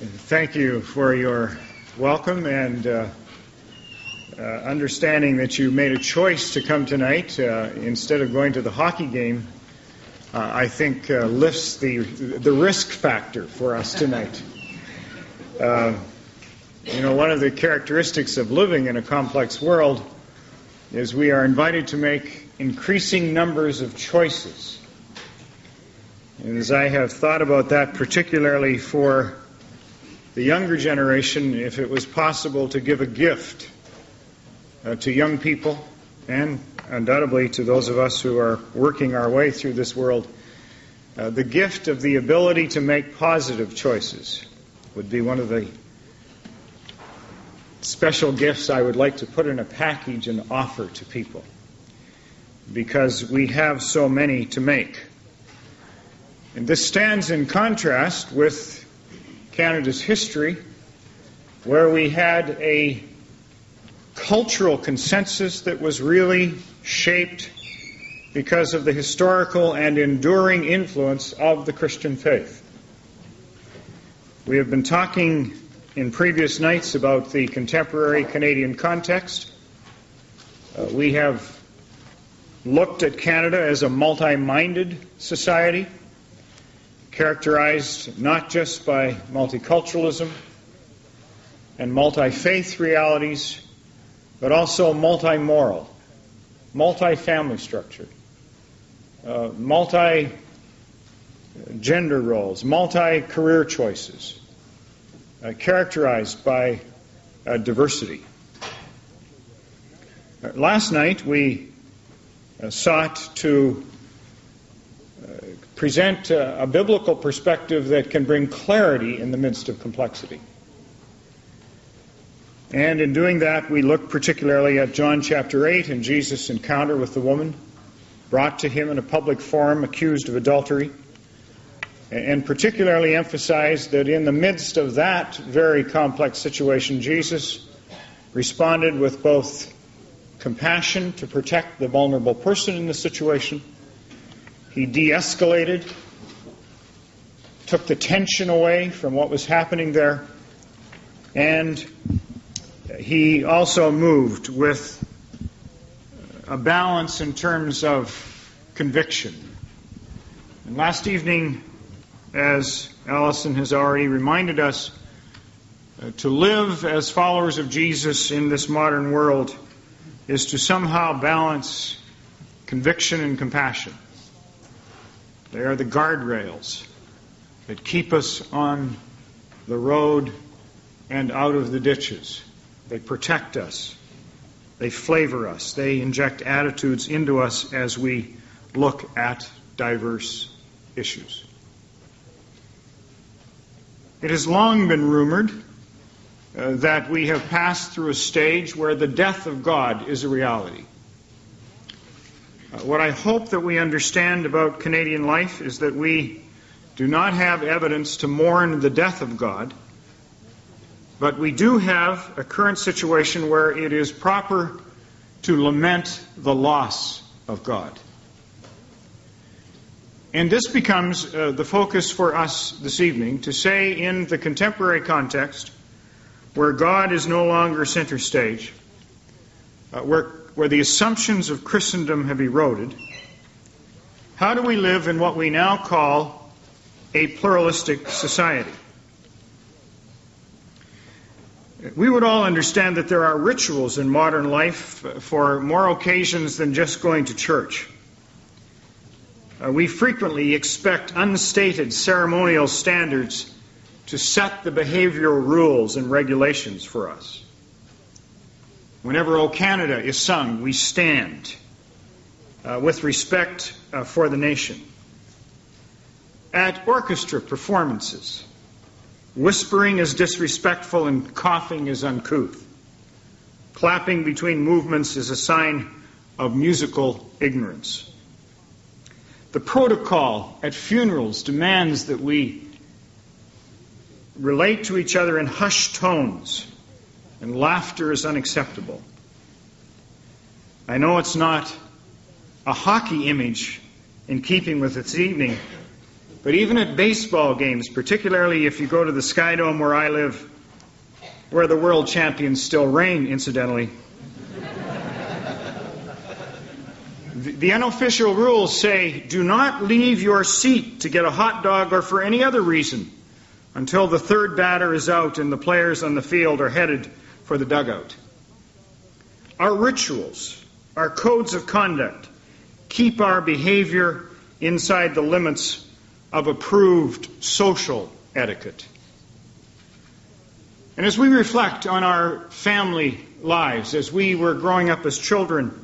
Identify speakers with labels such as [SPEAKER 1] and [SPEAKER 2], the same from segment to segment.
[SPEAKER 1] Thank you for your welcome and understanding that you made a choice to come tonight instead of going to the hockey game. I think lifts the risk factor for us tonight. One of the characteristics of living in a complex world is we are invited to make increasing numbers of choices. And as I have thought about that, particularly for the younger generation, if it was possible to give a gift to young people, and undoubtedly to those of us who are working our way through this world, the gift of the ability to make positive choices would be one of the special gifts I would like to put in a package and offer to people, because we have so many to make. And this stands in contrast with Canada's history, where we had a cultural consensus that was really shaped because of the historical and enduring influence of the Christian faith. We have been talking in previous nights about the contemporary Canadian context. We have looked at Canada as a multi-minded society, characterized not just by multiculturalism and multi-faith realities, but also multi-moral, multi-family structure, multi-gender roles, multi-career choices, characterized by diversity. Last night we sought to present a biblical perspective that can bring clarity in the midst of complexity. And in doing that, we looked particularly at John chapter 8 and Jesus' encounter with the woman brought to him in a public forum accused of adultery, and particularly emphasized that in the midst of that very complex situation, Jesus responded with both compassion to protect the vulnerable person in the situation. He de-escalated, took the tension away from what was happening there, and he also moved with a balance in terms of conviction. And last evening, as Allison has already reminded us, to live as followers of Jesus in this modern world is to somehow balance conviction and compassion. They are the guardrails that keep us on the road and out of the ditches. They protect us. They flavor us. They inject attitudes into us as we look at diverse issues. It has long been rumored that we have passed through a stage where the death of God is a reality. What I hope that we understand about Canadian life is that we do not have evidence to mourn the death of God, but we do have a current situation where it is proper to lament the loss of God. And this becomes the focus for us this evening, to say in the contemporary context, where God is no longer center stage, where the assumptions of Christendom have eroded, how do we live in what we now call a pluralistic society? We would all understand that there are rituals in modern life for more occasions than just going to church. We frequently expect unstated ceremonial standards to set the behavioral rules and regulations for us. Whenever O Canada is sung, we stand with respect for the nation. At orchestra performances, whispering is disrespectful and coughing is uncouth. Clapping between movements is a sign of musical ignorance. The protocol at funerals demands that we relate to each other in hushed tones, and laughter is unacceptable. I know it's not a hockey image in keeping with this evening, But even at baseball games, particularly if you go to the Sky Dome where I live, where the world champions still reign, incidentally, the unofficial rules say, do not leave your seat to get a hot dog or for any other reason until the third batter is out and the players on the field are headed for the dugout. Our rituals, our codes of conduct, keep our behavior inside the limits of approved social etiquette. And as we reflect on our family lives, as we were growing up as children,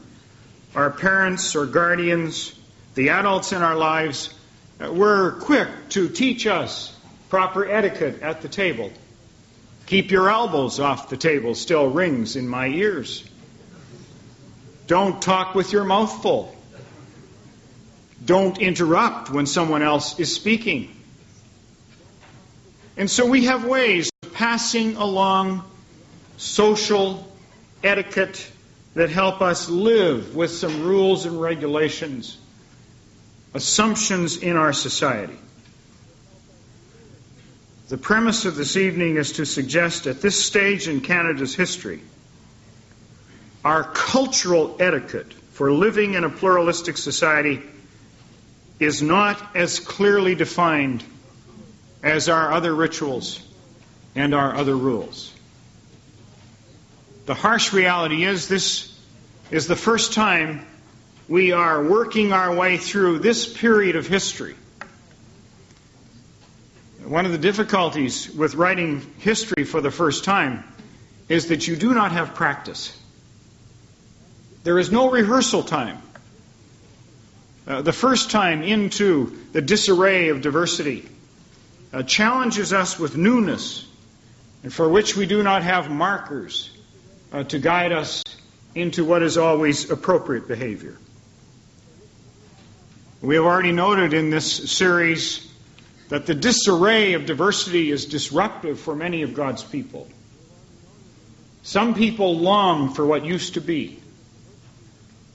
[SPEAKER 1] our parents or guardians, the adults in our lives, were quick to teach us proper etiquette at the table. Keep your elbows off the table still rings in my ears. Don't talk with your mouth full. Don't interrupt when someone else is speaking. And so we have ways of passing along social etiquette that help us live with some rules and regulations, assumptions in our society. The premise of this evening is to suggest at this stage in Canada's history, our cultural etiquette for living in a pluralistic society is not as clearly defined as our other rituals and our other rules. The harsh reality is this is the first time we are working our way through this period of history. One of the difficulties with writing history for the first time is that you do not have practice. There is no rehearsal time. The first time into the disarray of diversity challenges us with newness, and for which we do not have markers to guide us into what is always appropriate behavior. We have already noted in this series that the disarray of diversity is disruptive for many of God's people. Some people long for what used to be.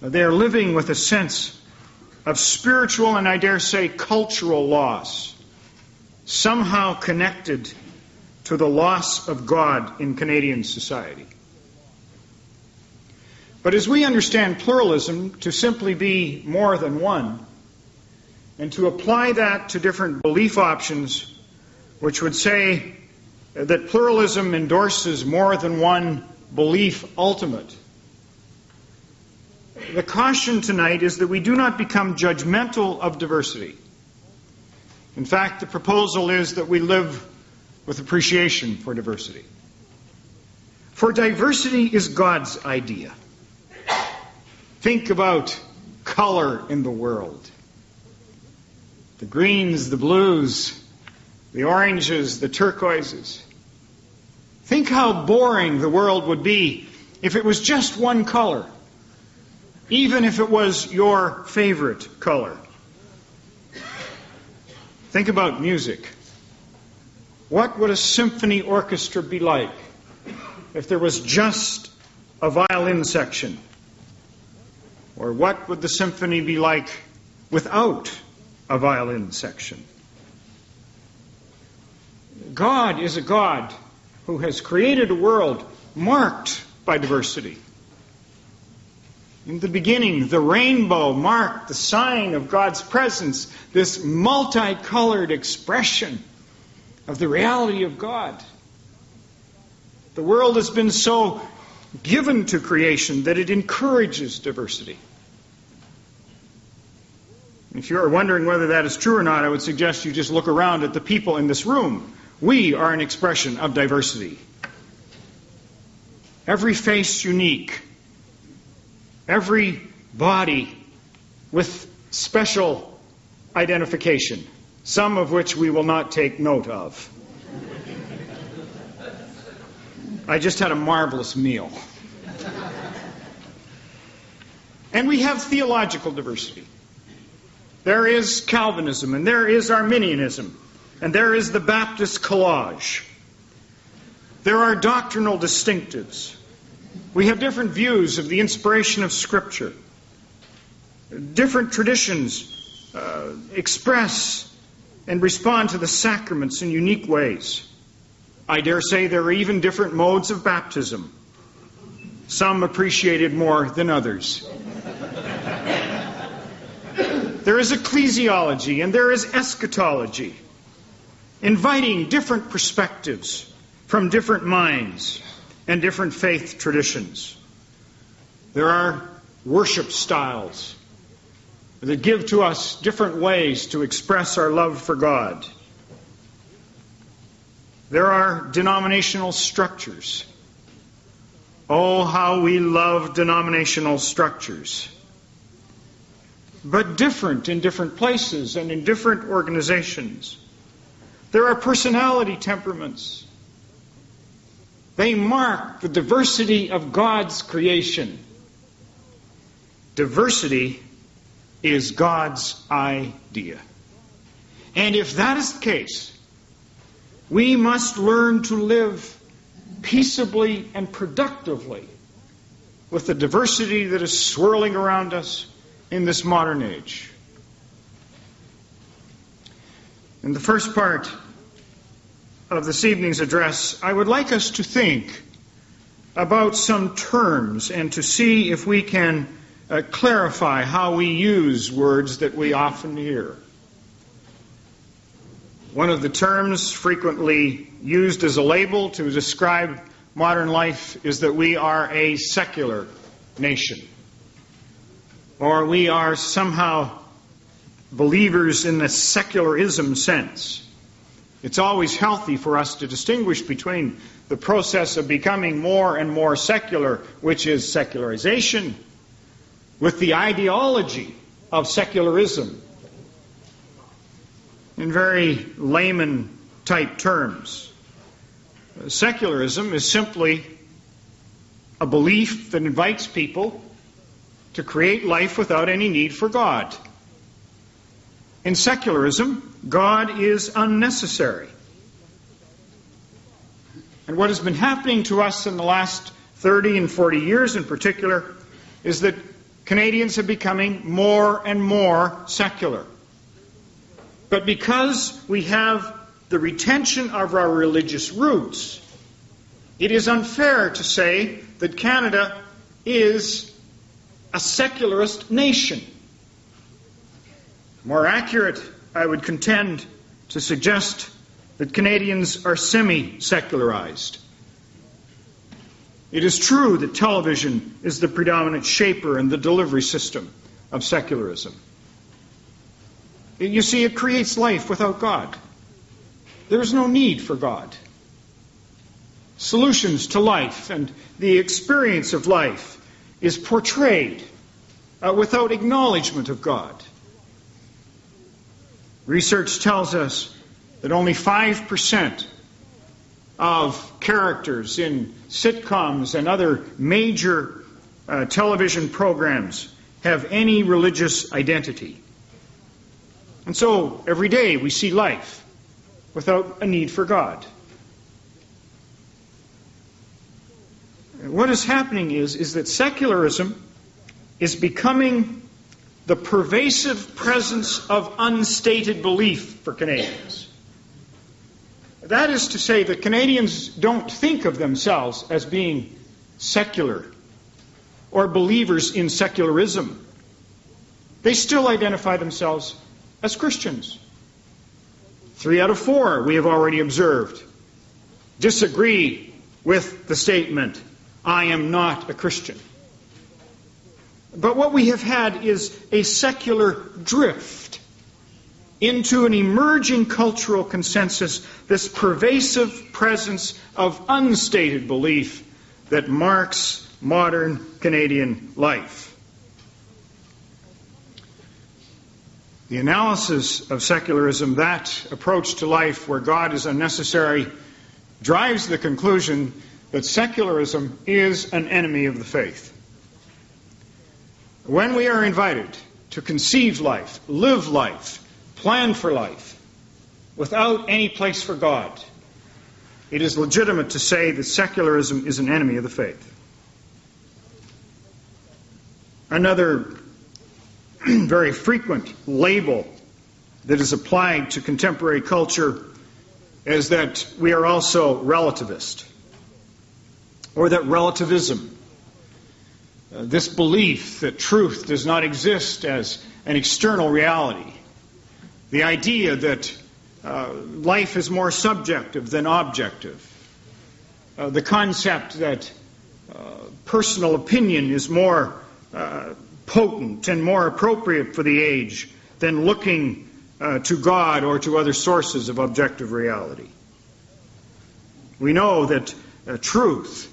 [SPEAKER 1] They are living with a sense of spiritual and, I dare say, cultural loss, somehow connected to the loss of God in Canadian society. But as we understand pluralism to simply be more than one, and to apply that to different belief options, which would say that pluralism endorses more than one belief ultimate, the caution tonight is that we do not become judgmental of diversity. In fact, the proposal is that we live with appreciation for diversity. For diversity is God's idea. Think about color in the world. The greens, the blues, the oranges, the turquoises. Think how boring the world would be if it was just one color, even if it was your favorite color. Think about music. What would a symphony orchestra be like if there was just a violin section? Or what would the symphony be like without a violin section? God is a God who has created a world marked by diversity. In the beginning, the rainbow marked the sign of God's presence, this multicolored expression of the reality of God. The world has been so given to creation that it encourages diversity. If you're wondering whether that is true or not, I would suggest you just look around at the people in this room. We are an expression of diversity. Every face unique. Every body with special identification, some of which we will not take note of. I just had a marvelous meal. And we have theological diversity. There is Calvinism, and there is Arminianism, and there is the Baptist collage. There are doctrinal distinctives. We have different views of the inspiration of Scripture. Different traditions express and respond to the sacraments in unique ways. I dare say there are even different modes of baptism, some appreciated more than others. There is ecclesiology and there is eschatology, inviting different perspectives from different minds and different faith traditions. There are worship styles that give to us different ways to express our love for God. There are denominational structures. Oh, how we love denominational structures. But different in different places and in different organizations. There are personality temperaments. They mark the diversity of God's creation. Diversity is God's idea. And if that is the case, we must learn to live peaceably and productively with the diversity that is swirling around us in this modern age. In the first part of this evening's address, I would like us to think about some terms and to see if we can clarify how we use words that we often hear. One of the terms frequently used as a label to describe modern life is that we are a secular nation, or we are somehow believers in the secularism sense. It's always healthy for us to distinguish between the process of becoming more and more secular, which is secularization, with the ideology of secularism. In very layman-type terms, secularism is simply a belief that invites people to create life without any need for God. In secularism, God is unnecessary. And what has been happening to us in the last 30 and 40 years in particular is that Canadians are becoming more and more secular. But because we have the retention of our religious roots, it is unfair to say that Canada is a secularist nation. More accurate, I would contend, to suggest that Canadians are semi-secularized. It is true that television is the predominant shaper and the delivery system of secularism. You see, it creates life without God. There is no need for God. Solutions to life and the experience of life is portrayed without acknowledgement of God. Research tells us that only 5% of characters in sitcoms and other major television programs have any religious identity. And so, every day we see life without a need for God. What is happening is that secularism is becoming the pervasive presence of unstated belief for Canadians. That is to say that Canadians don't think of themselves as being secular or believers in secularism. They still identify themselves as Christians. 3 out of 4, we have already observed, disagree with the statement, I am not a Christian. But what we have had is a secular drift into an emerging cultural consensus, this pervasive presence of unstated belief that marks modern Canadian life. The analysis of secularism, that approach to life where God is unnecessary, drives the conclusion that secularism is an enemy of the faith. When we are invited to conceive life, live life, plan for life, without any place for God, it is legitimate to say that secularism is an enemy of the faith. Another very frequent label that is applied to contemporary culture is that we are also relativist, or that relativism, this belief that truth does not exist as an external reality, the idea that life is more subjective than objective, the concept that personal opinion is more potent and more appropriate for the age than looking to God or to other sources of objective reality. We know that truth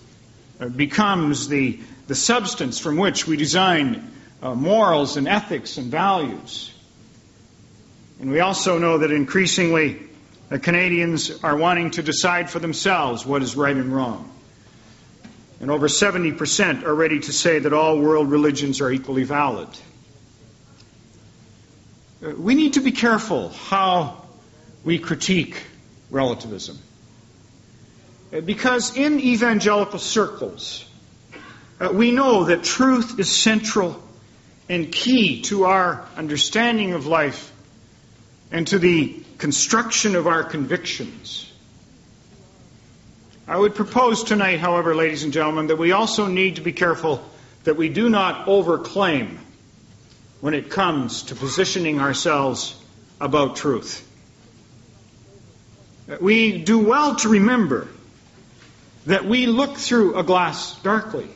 [SPEAKER 1] becomes the substance from which we design morals and ethics and values. And we also know that increasingly Canadians are wanting to decide for themselves what is right and wrong. And over 70% are ready to say that all world religions are equally valid. We need to be careful how we critique relativism. Because in evangelical circles, we know that truth is central and key to our understanding of life and to the construction of our convictions. I would propose tonight, however, ladies and gentlemen, that we also need to be careful that we do not overclaim when it comes to positioning ourselves about truth. We do well to remember that we look through a glass darkly.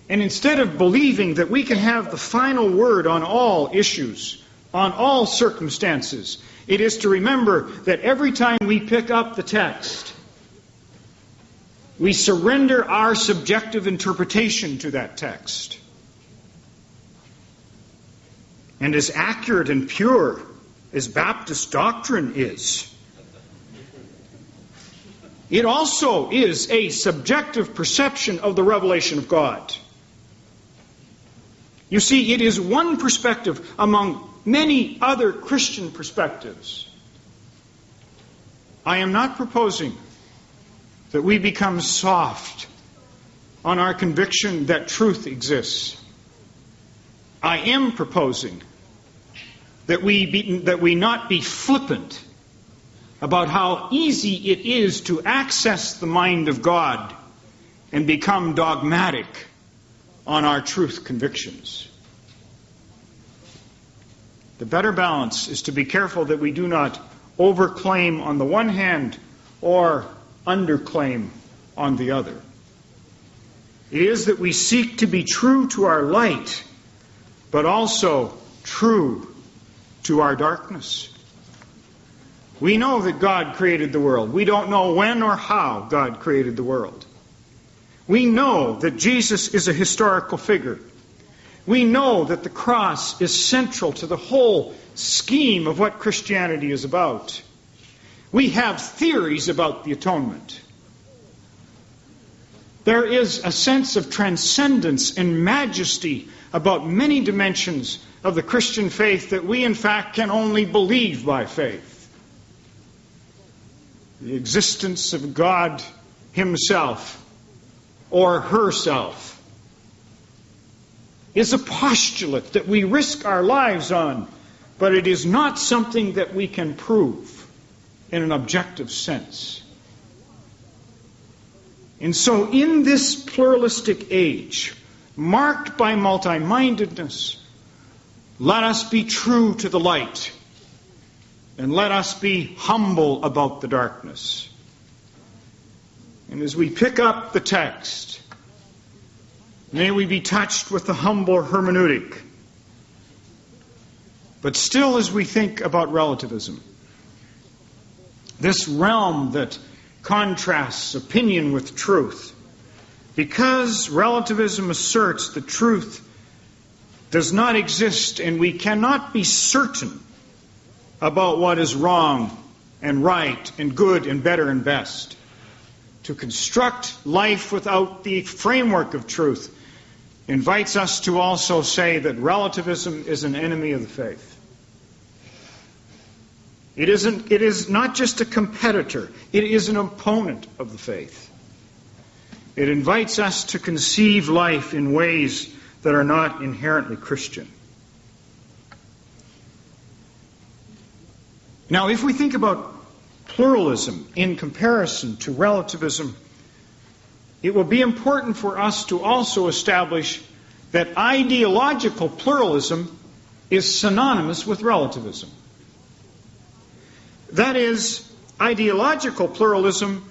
[SPEAKER 1] And instead of believing that we can have the final word on all issues, on all circumstances, it is to remember that every time we pick up the text, we surrender our subjective interpretation to that text. And as accurate and pure as Baptist doctrine is, it also is a subjective perception of the revelation of God. You see, it is one perspective among many other Christian perspectives. I am not proposing that we become soft on our conviction that truth exists. I am proposing that we not be flippant about how easy it is to access the mind of God and become dogmatic on our truth convictions. The better balance is to be careful that we do not overclaim on the one hand or underclaim on the other. It is that we seek to be true to our light, but also true to our darkness. We know that God created the world. We don't know when or how God created the world. We know that Jesus is a historical figure. We know that the cross is central to the whole scheme of what Christianity is about. We have theories about the atonement. There is a sense of transcendence and majesty about many dimensions of the Christian faith that we, in fact, can only believe by faith. The existence of God Himself or herself is a postulate that we risk our lives on, but it is not something that we can prove in an objective sense. And so in this pluralistic age, marked by multi-mindedness, let us be true to the light, and let us be humble about the darkness. And as we pick up the text, may we be touched with the humble hermeneutic. But still, as we think about relativism, this realm that contrasts opinion with truth, because relativism asserts that truth does not exist and we cannot be certain about what is wrong and right and good and better and best. To construct life without the framework of truth invites us to also say that relativism is an enemy of the faith. It is not just a competitor, it is an opponent of the faith. It invites us to conceive life in ways that are not inherently Christian. Now, if we think about pluralism in comparison to relativism, it will be important for us to also establish that ideological pluralism is synonymous with relativism. That is, ideological pluralism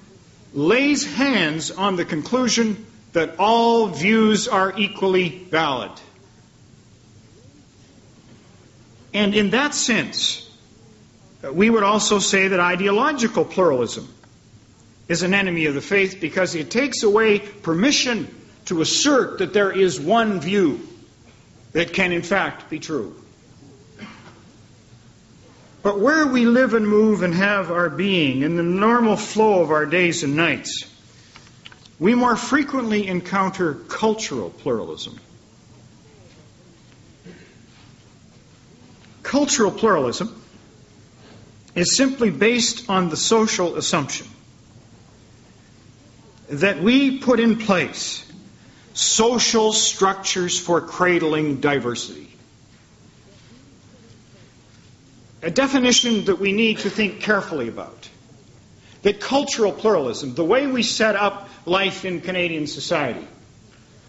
[SPEAKER 1] lays hands on the conclusion that all views are equally valid. And in that sense, we would also say that ideological pluralism is an enemy of the faith because it takes away permission to assert that there is one view that can in fact be true. But where we live and move and have our being, in the normal flow of our days and nights, we more frequently encounter cultural pluralism. Cultural pluralism is simply based on the social assumption that we put in place social structures for cradling diversity. A definition that we need to think carefully about. That cultural pluralism, the way we set up life in Canadian society,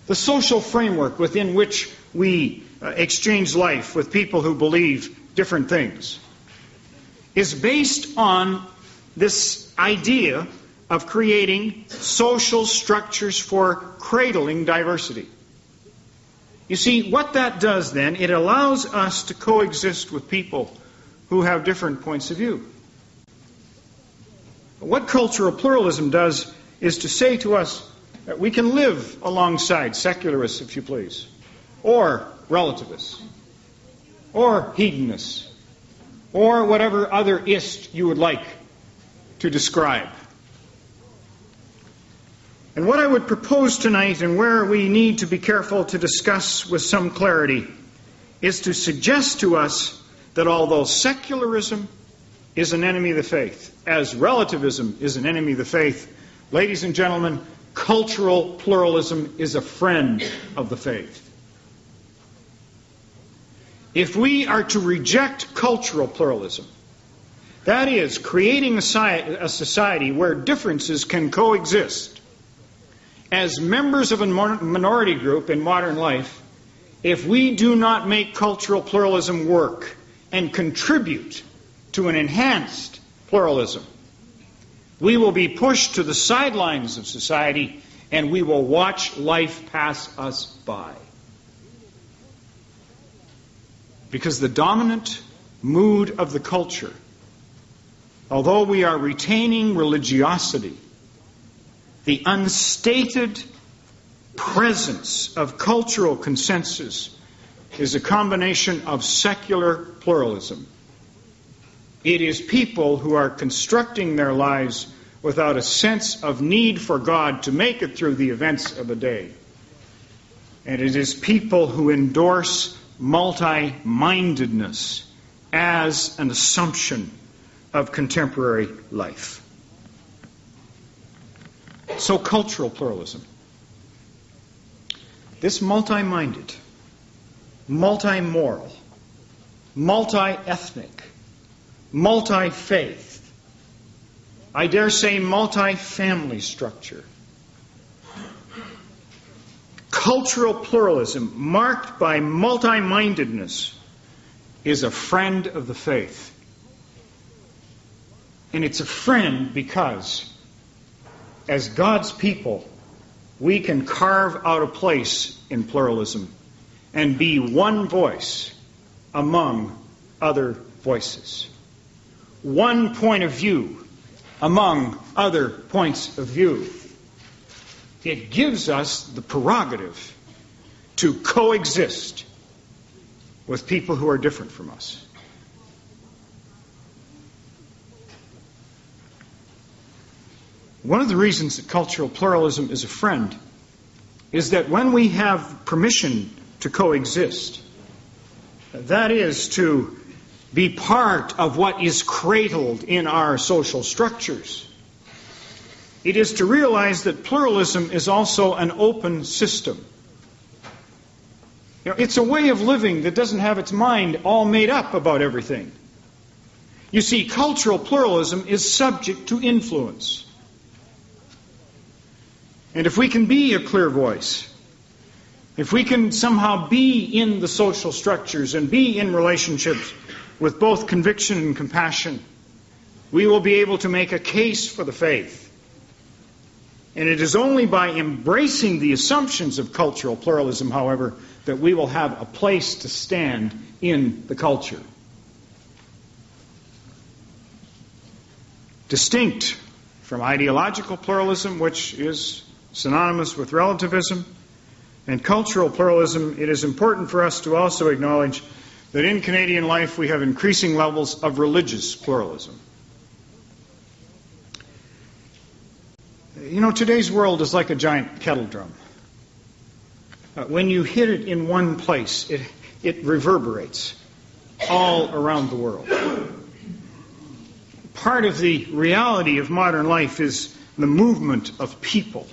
[SPEAKER 1] the social framework within which we exchange life with people who believe different things, is based on this idea of creating social structures for cradling diversity. You see, what that does then, it allows us to coexist with people who have different points of view. What cultural pluralism does is to say to us that we can live alongside secularists, if you please, or relativists, or hedonists, or whatever other ist you would like to describe. And what I would propose tonight, and where we need to be careful to discuss with some clarity, is to suggest to us that although secularism is an enemy of the faith, as relativism is an enemy of the faith, ladies and gentlemen, cultural pluralism is a friend of the faith. If we are to reject cultural pluralism, that is, creating a society where differences can coexist, as members of a minority group in modern life, if we do not make cultural pluralism work and contribute to an enhanced pluralism, we will be pushed to the sidelines of society and we will watch life pass us by. Because the dominant mood of the culture, although we are retaining religiosity, the unstated presence of cultural consensus is a combination of secular pluralism. It is people who are constructing their lives without a sense of need for God to make it through the events of a day. And it is people who endorse multi-mindedness as an assumption of contemporary life. So cultural pluralism. This multi-minded, multi-moral, multi-ethnic, multi-faith, I dare say multi-family structure. Cultural pluralism marked by multi-mindedness is a friend of the faith. And it's a friend because, as God's people, we can carve out a place in pluralism and be one voice among other voices. One point of view among other points of view. It gives us the prerogative to coexist with people who are different from us. One of the reasons that cultural pluralism is a friend is that when we have permission to coexist, that is, to be part of what is cradled in our social structures, it is to realize that pluralism is also an open system. It's a way of living that doesn't have its mind all made up about everything. You see, cultural pluralism is subject to influence. And if we can be a clear voice, if we can somehow be in the social structures and be in relationships with both conviction and compassion, we will be able to make a case for the faith. And it is only by embracing the assumptions of cultural pluralism, however, that we will have a place to stand in the culture. Distinct from ideological pluralism, which is synonymous with relativism, and cultural pluralism, it is important for us to also acknowledge that in Canadian life we have increasing levels of religious pluralism. You know, today's world is like a giant kettle drum. When you hit it in one place, it reverberates all around the world. Part of the reality of modern life is the movement of people.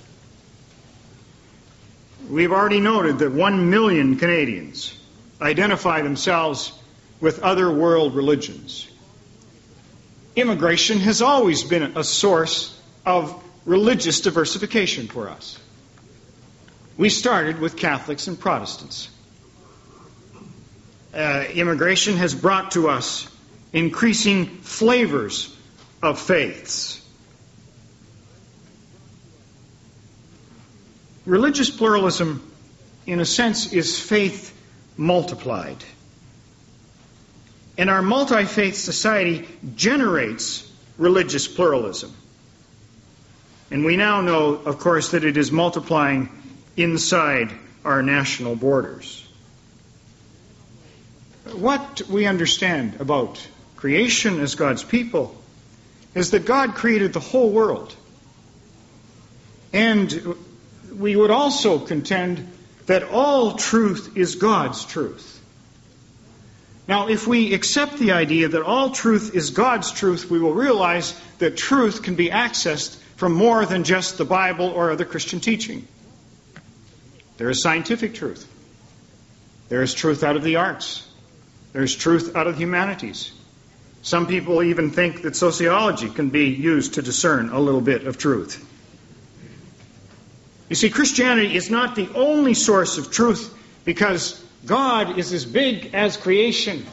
[SPEAKER 1] We've already noted that 1 million Canadians identify themselves with other world religions. Immigration has always been a source of religious diversification for us. We started with Catholics and Protestants. Immigration has brought to us increasing flavors of faiths. Religious pluralism, in a sense, is faith multiplied. And our multi-faith society generates religious pluralism. And we now know, of course, that it is multiplying inside our national borders. What we understand about creation as God's people is that God created the whole world. And we would also contend that all truth is God's truth. Now, if we accept the idea that all truth is God's truth, we will realize that truth can be accessed from more than just the Bible or other Christian teaching. There is scientific truth. There is truth out of the arts. There is truth out of the humanities. Some people even think that sociology can be used to discern a little bit of truth. You see, Christianity is not the only source of truth because God is as big as creation.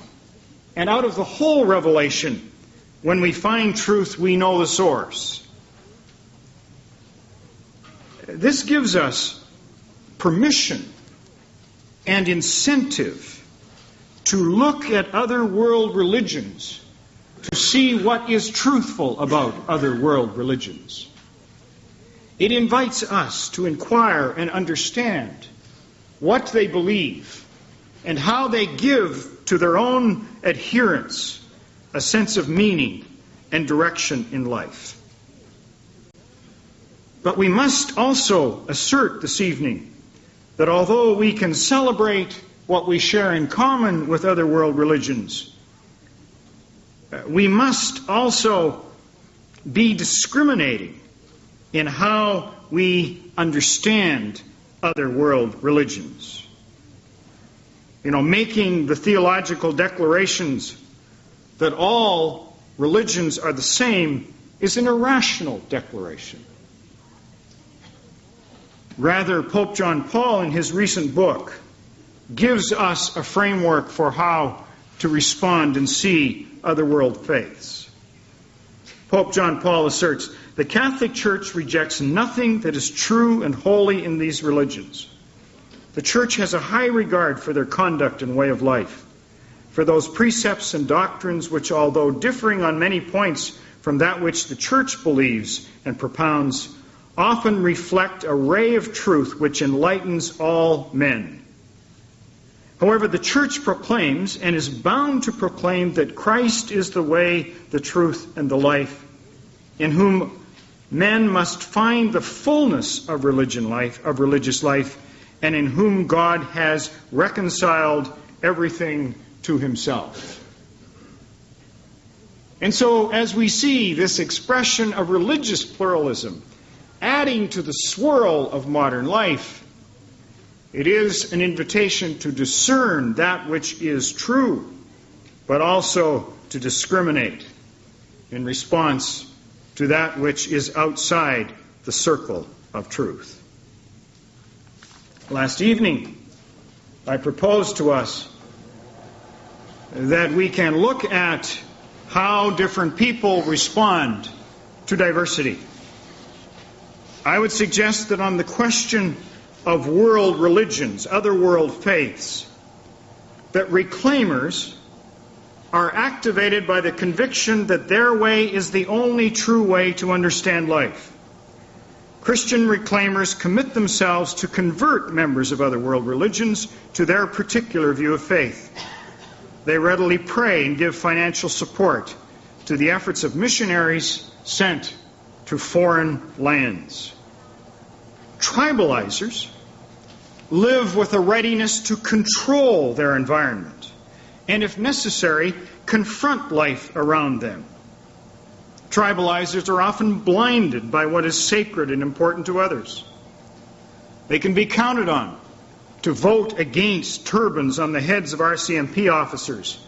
[SPEAKER 1] And out of the whole revelation, when we find truth, we know the source. This gives us permission and incentive to look at other world religions to see what is truthful about other world religions. It invites us to inquire and understand what they believe and how they give to their own adherents a sense of meaning and direction in life. But we must also assert this evening that although we can celebrate what we share in common with other world religions, we must also be discriminating in how we understand other world religions. You know, making the theological declarations that all religions are the same is an irrational declaration. Rather, Pope John Paul, in his recent book, gives us a framework for how to respond and see other world faiths. Pope John Paul asserts, "The Catholic Church rejects nothing that is true and holy in these religions. The Church has a high regard for their conduct and way of life, for those precepts and doctrines which, although differing on many points from that which the Church believes and propounds, often reflect a ray of truth which enlightens all men. However, the Church proclaims and is bound to proclaim that Christ is the way, the truth, and the life, in whom men must find the fullness of religious life, and in whom God has reconciled everything to himself." And so, as we see this expression of religious pluralism adding to the swirl of modern life, it is an invitation to discern that which is true, but also to discriminate in response to that which is outside the circle of truth. Last evening, I proposed to us that we can look at how different people respond to diversity. I would suggest that on the question of world religions, other world faiths, that reclaimers are activated by the conviction that their way is the only true way to understand life. Christian reclaimers commit themselves to convert members of other world religions to their particular view of faith. They readily pray and give financial support to the efforts of missionaries sent to foreign lands. Tribalizers live with a readiness to control their environment and, if necessary, confront life around them. Tribalizers are often blinded by what is sacred and important to others. They can be counted on to vote against turbans on the heads of RCMP officers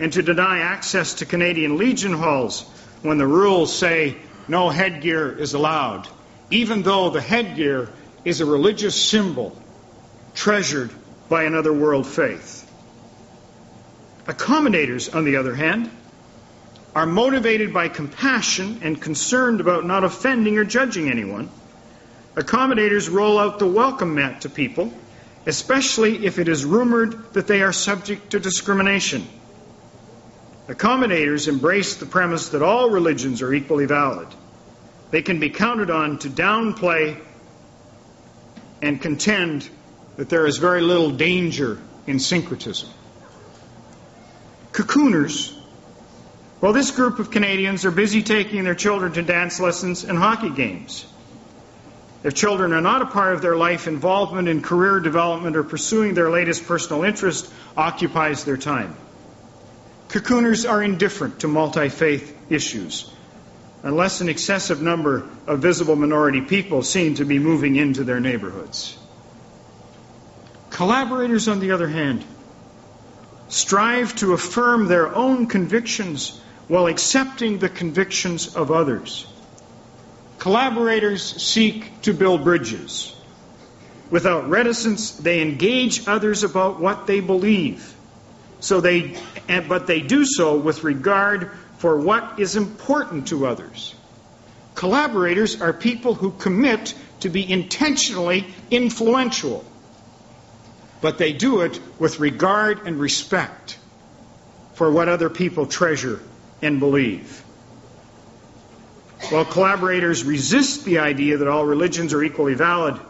[SPEAKER 1] and to deny access to Canadian Legion halls when the rules say no headgear is allowed, even though the headgear is a religious symbol treasured by another world faith. Accommodators, on the other hand, are motivated by compassion and concerned about not offending or judging anyone. Accommodators roll out the welcome mat to people, especially if it is rumored that they are subject to discrimination. Accommodators embrace the premise that all religions are equally valid. They can be counted on to downplay and contend that there is very little danger in syncretism. Cocooners, well, this group of Canadians are busy taking their children to dance lessons and hockey games. If children are not a part of their life, involvement in career development or pursuing their latest personal interest occupies their time. Cocooners are indifferent to multi-faith issues, unless an excessive number of visible minority people seem to be moving into their neighborhoods. Collaborators, on the other hand, strive to affirm their own convictions while accepting the convictions of others. Collaborators seek to build bridges. Without reticence, they engage others about what they believe. But they do so with regard for what is important to others. Collaborators are people who commit to be intentionally influential, but they do it with regard and respect for what other people treasure and believe. While collaborators resist the idea that all religions are equally valid,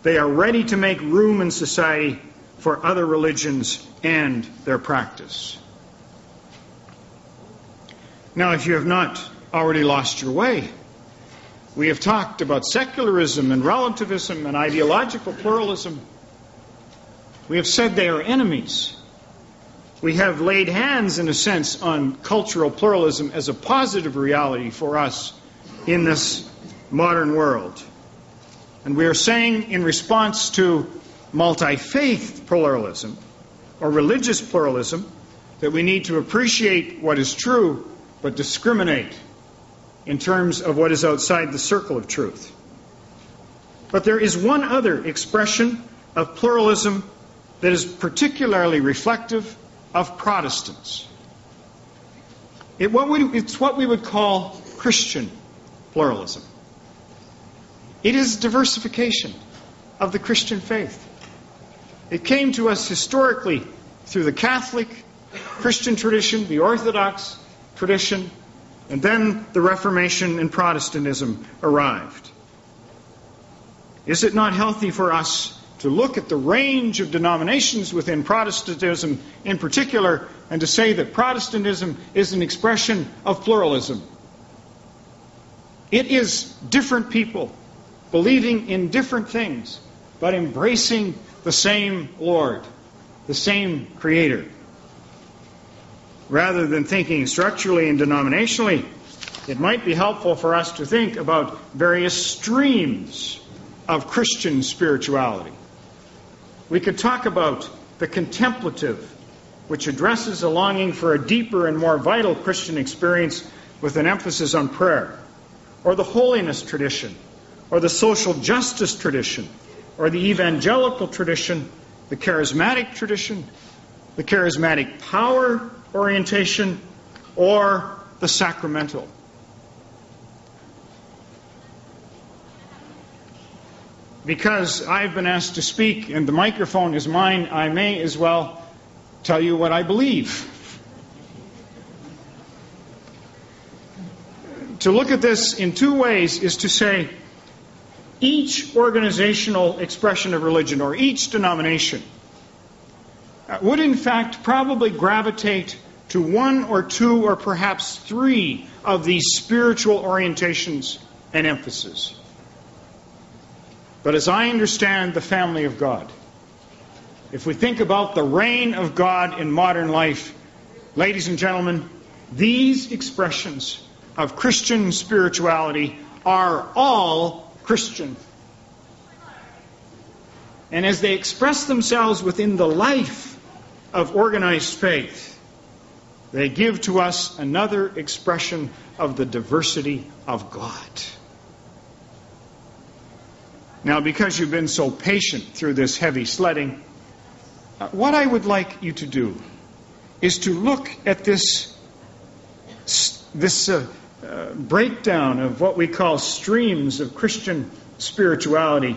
[SPEAKER 1] they are ready to make room in society for other religions and their practice. Now, if you have not already lost your way, we have talked about secularism and relativism and ideological pluralism. We have said they are enemies. We have laid hands, in a sense, on cultural pluralism as a positive reality for us in this modern world. And we are saying, in response to multi-faith pluralism, or religious pluralism, that we need to appreciate what is true, but discriminate in terms of what is outside the circle of truth. But there is one other expression of pluralism that is particularly reflective of Protestants. It's what we would call Christian pluralism. It is diversification of the Christian faith. It came to us historically through the Catholic Christian tradition, the Orthodox tradition, and then the Reformation and Protestantism arrived. Is it not healthy for us to look at the range of denominations within Protestantism in particular and to say that Protestantism is an expression of pluralism? It is different people believing in different things, but embracing the same Lord, the same Creator. Rather than thinking structurally and denominationally, it might be helpful for us to think about various streams of Christian spirituality. We could talk about the contemplative, which addresses a longing for a deeper and more vital Christian experience with an emphasis on prayer, or the holiness tradition, or the social justice tradition, or the evangelical tradition, the charismatic tradition, the charismatic power orientation, or the sacramental. Because I've been asked to speak and the microphone is mine, I may as well tell you what I believe. To look at this in two ways is to say each organizational expression of religion or each denomination would in fact probably gravitate to one or two or perhaps three of these spiritual orientations and emphases. But as I understand the family of God, if we think about the reign of God in modern life, ladies and gentlemen, these expressions of Christian spirituality are all Christian. And as they express themselves within the life of organized faith, they give to us another expression of the diversity of God. Now, because you've been so patient through this heavy sledding, what I would like you to do is to look at this breakdown of what we call streams of Christian spirituality.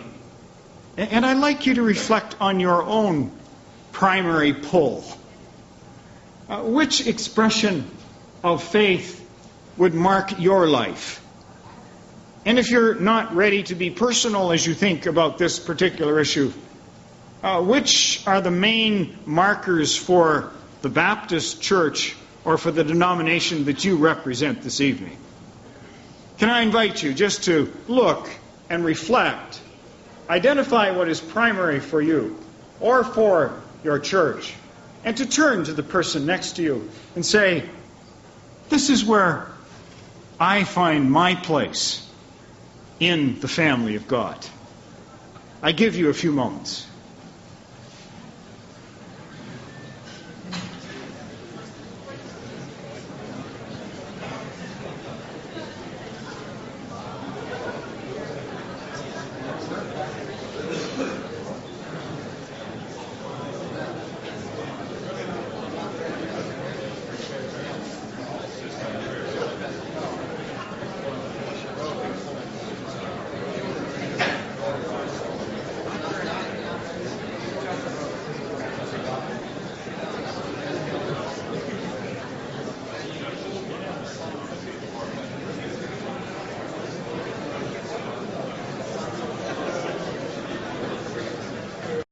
[SPEAKER 1] And I'd like you to reflect on your own primary pull. Which expression of faith would mark your life? And if you're not ready to be personal as you think about this particular issue, which are the main markers for the Baptist Church or for the denomination that you represent this evening? Can I invite you just to look and reflect, identify what is primary for you or for your church, and to turn to the person next to you and say, this is where I find my place in the family of God. I give you a few moments.